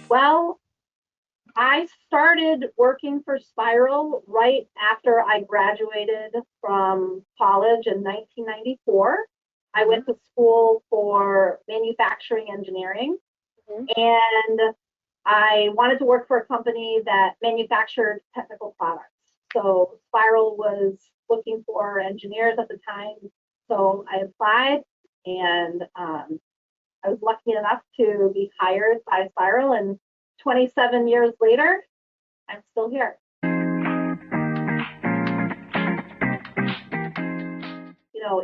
Well, I started working for Spiral right after I graduated from college in 1994. I Hmm. went to school for manufacturing engineering, Hmm. and I wanted to work for a company that manufactured technical products. So Spiral was looking for engineers at the time. So I applied, and I was lucky enough to be hired by Spiral. And 27 years later, I'm still here.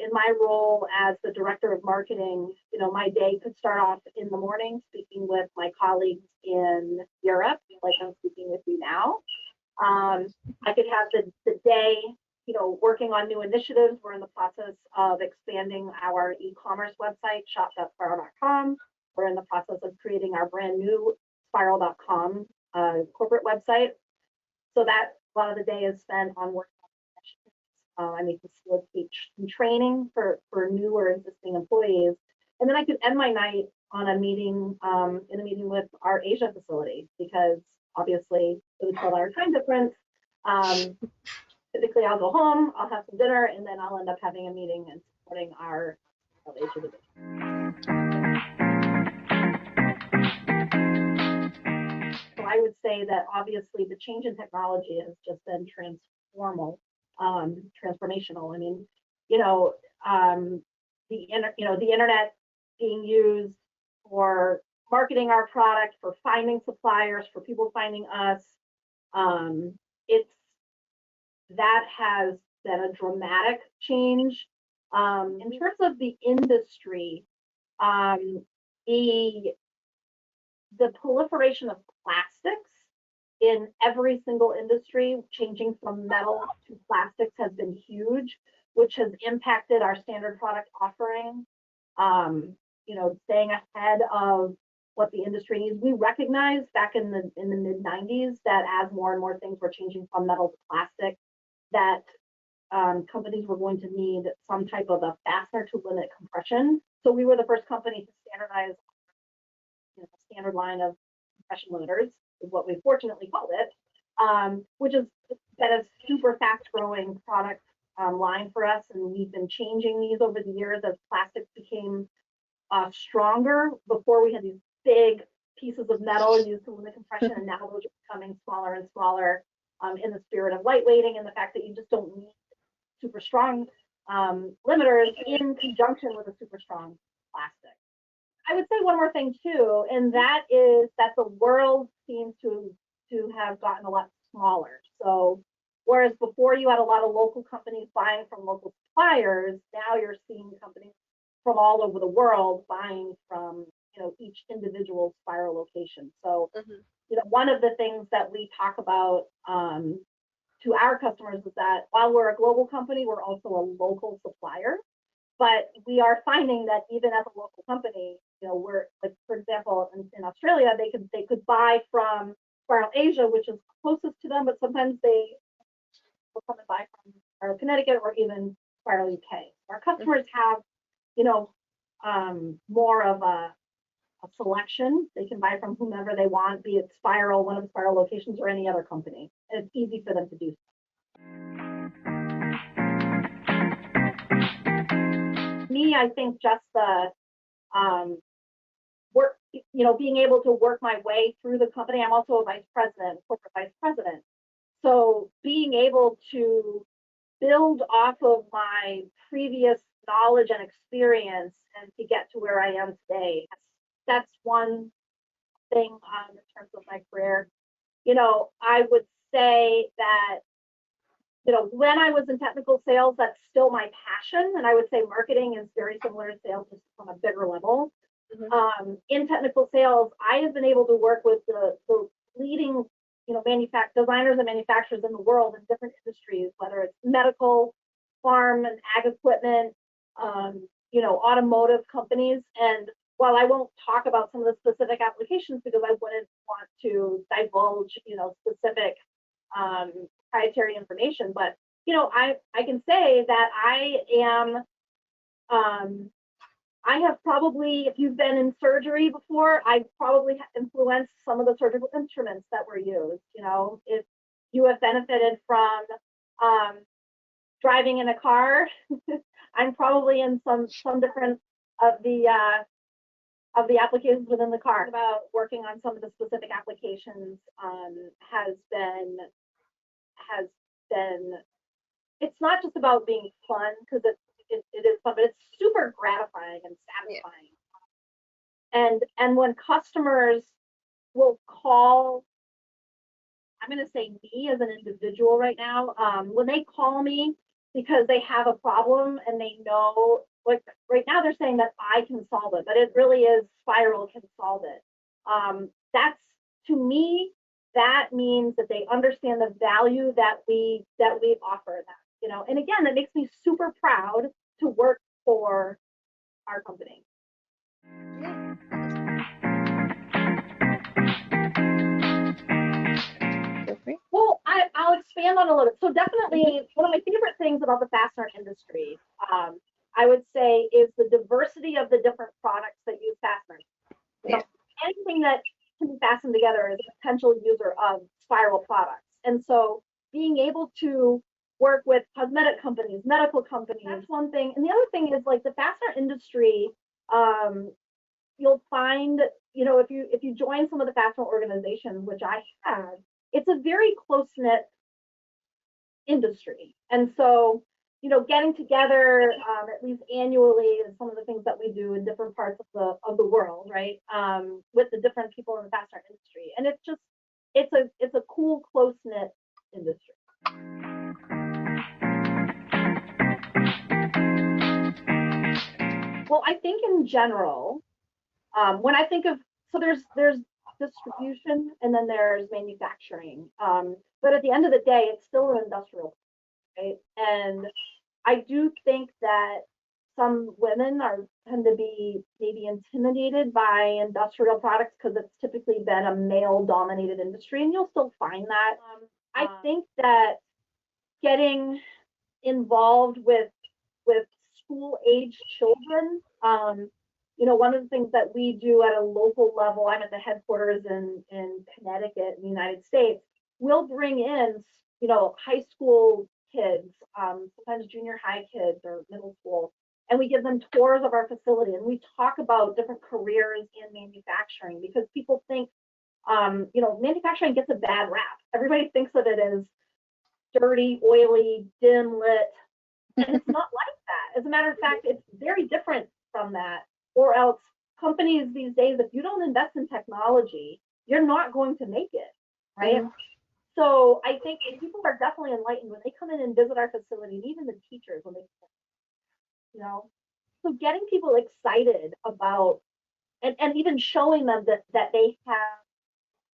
In my role as the director of marketing, my day could start off in the morning speaking with my colleagues in Europe, like I'm speaking with you now. I could have the day, working on new initiatives. We're in the process of expanding our e-commerce website, shop.spiral.com. We're in the process of creating our brand new spiral.com corporate website. So that a lot of the day is spent on working on initiatives. I may facilitate some training for new or existing employees. And then I could end my night on a meeting, in a meeting with our Asia facility, because obviously with a 12-hour time difference, um, typically I'll go home, I'll have some dinner, and then I'll end up having a meeting and supporting our Asia division. So I would say that obviously the change in technology has just been transformational. I mean, you know, um, the internet being used for marketing our product, for finding suppliers, for people finding us. It's that has been a dramatic change. In terms of the industry, um, the the proliferation of plastics in every single industry, changing from metal to plastics, has been huge, which has impacted our standard product offering. Staying ahead of what the industry needs. We recognized back in the mid 90s that as more and more things were changing from metal to plastic, that companies were going to need some type of a fastener to limit compression. So we were the first company to standardize, a standard line of compression limiters, is what we fortunately called it, which is been a super fast growing product line for us. And we've been changing these over the years as plastics became stronger. Before, we had these big pieces of metal used to limit compression, and now those are becoming smaller and smaller, in the spirit of lightweighting and the fact that you just don't need super strong limiters in conjunction with a super strong plastic. I would say one more thing too, and that is that the world seems to have gotten a lot smaller. So whereas before you had a lot of local companies buying from local suppliers, now you're seeing companies from all over the world buying from each individual Spiral location. So Hmm. one of the things that we talk about to our customers is that while we're a global company, we're also a local supplier. But we are finding that even as a local company, we're like, for example, in Australia, they could buy from Spiral Asia, which is closest to them, but sometimes they will come and buy from Spiral Connecticut or even Spiral UK. Our customers have, you know, more of a selection. They can buy from whomever they want, be it Spiral, one of the Spiral locations, or any other company. And it's easy for them to do so. Me, I think just the um, work, being able to work my way through the company. I'm also a vice president, corporate vice president. So being able to build off of my previous knowledge and experience and to get to where I am today, that's one thing in terms of my career. I would say that when I was in technical sales, that's still my passion. And I would say marketing is very similar to sales, just on a bigger level. Hmm. In technical sales, I have been able to work with the leading, designers and manufacturers in the world in different industries, whether it's medical, farm and ag equipment, automotive companies. And while I won't talk about some of the specific applications because I wouldn't want to divulge, specific um, proprietary information, but I can say that I am um, I have probably, if you've been in surgery before, I probably influenced some of the surgical instruments that were used. You know, if you have benefited from um, driving in a car, I'm probably in some different of the applications within the car. About working on some of the specific applications has been. It's not just about being fun because it is fun, but it's super gratifying and satisfying. And when customers will call, I'm going to say me as an individual right now, when they call me because they have a problem and they know, like right now they're saying that I can solve it, but it really is Spiral can solve it. That's, to me, that means that they understand the value that we offer them. You know, and again, that makes me super proud to work for our company. Yeah. Feel free. Well, I'll expand on a little bit. So definitely one of my favorite things about the fastener industry, I would say, is the diversity of the different products that use fasteners. You know, anything that can be fastened together is a potential user of Spiral products. And so being able to work with cosmetic companies, medical companies, that's one thing. And the other thing is like the fastener industry, you'll find, you know, if you join some of the fastener organizations, which I have, it's a very close-knit industry. And so, you know, getting together at least annually is some of the things that we do in different parts of the world, right? With the different people in the fastener industry. And it's just, it's a cool, close-knit industry. Well, I think in general, when I think of, so there's distribution and then there's manufacturing. But at the end of the day, it's still an industrial, right? And I do think that some women tend to be maybe intimidated by industrial products because it's typically been a male-dominated industry, and you'll still find that. I think that getting involved with school-age children, you know, one of the things that we do at a local level, I'm at the headquarters in Connecticut, in the United States, we'll bring in, you know, high school kids, sometimes junior high kids or middle school, and we give them tours of our facility and we talk about different careers in manufacturing because people think, you know, manufacturing gets a bad rap. Everybody thinks of it as dirty, oily, dim lit, and it's not like that. As a matter of fact, it's very different from that. Or else companies these days, if you don't invest in technology, you're not going to make it, right? Mm-hmm. So I think people are definitely enlightened when they come in and visit our facility, and even the teachers when they, you know, so getting people excited about and even showing them that they have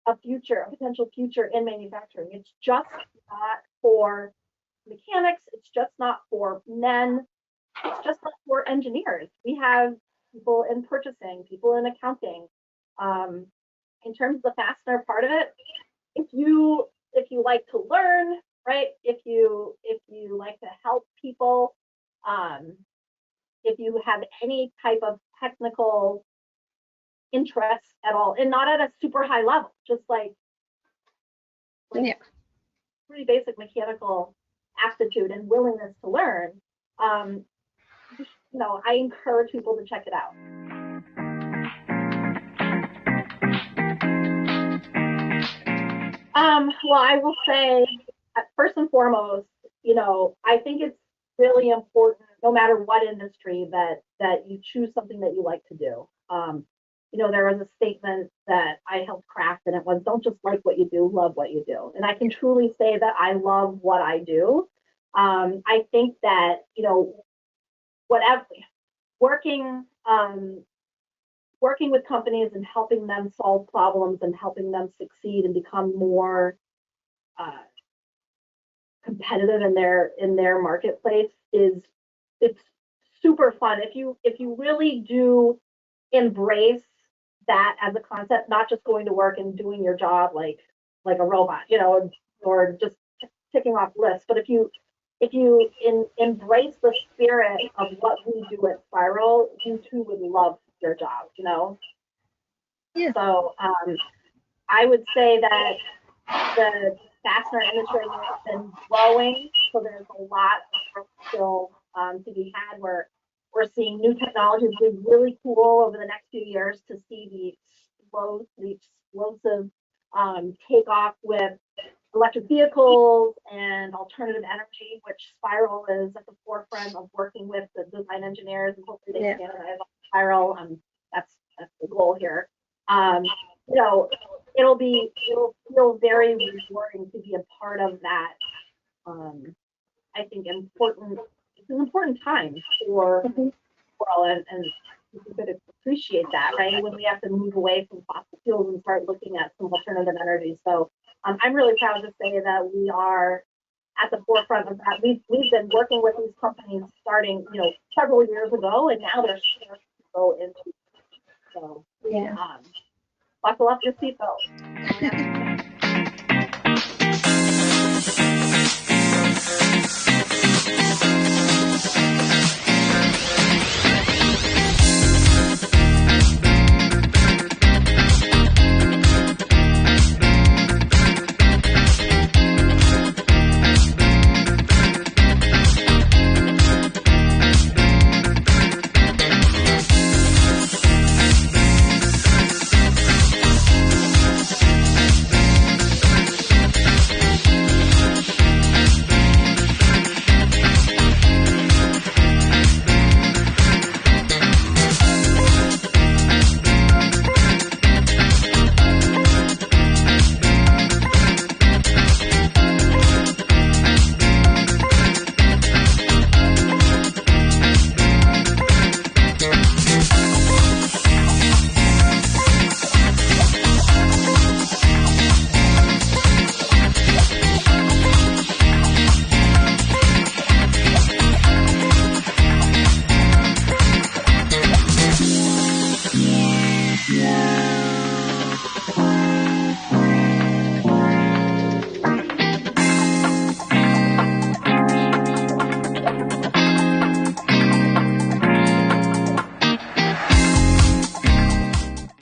a future, a potential future in manufacturing. It's just not for mechanics. It's just not for men. It's just not for engineers. We have people in purchasing, people in accounting. In terms of the fastener part of it, if you like to learn, right? If you like to help people, if you have any type of technical interest at all, and not at a super high level, just like yeah, pretty basic mechanical aptitude and willingness to learn, you know, I encourage people to check it out. Well, I will say, first and foremost, you know, I think it's really important, no matter what industry, that you choose something that you like to do. You know, there was a statement that I helped craft, and it was, don't just like what you do, love what you do. And I can truly say that I love what I do. I think that, you know, whatever, working with companies and helping them solve problems and helping them succeed and become more competitive in their marketplace it's super fun if you really do embrace that as a concept, not just going to work and doing your job like a robot, you know, or just ticking off lists. But if you embrace the spirit of what we do at Spiral, you too would love your job, you know? Yeah. So I would say that the fastener industry has been growing, so there's a lot of growth still to be had. We're seeing new technologies be really cool over the next few years to see the explosive takeoff with electric vehicles and alternative energy, which SPIROL is at the forefront of working with the design engineers, and hopefully they Yeah. standardize on SPIROL. That's the goal here. Um, you know, it'll feel very rewarding to be a part of that. I think it's an important time for Mhm. all, and you could appreciate that, right? When we have to move away from fossil fuels and start looking at some alternative energy. So I'm really proud to say that we are at the forefront of that. We've been working with these companies starting, several years ago, and now they're starting to go into. So Yeah. buckle up your seatbelt.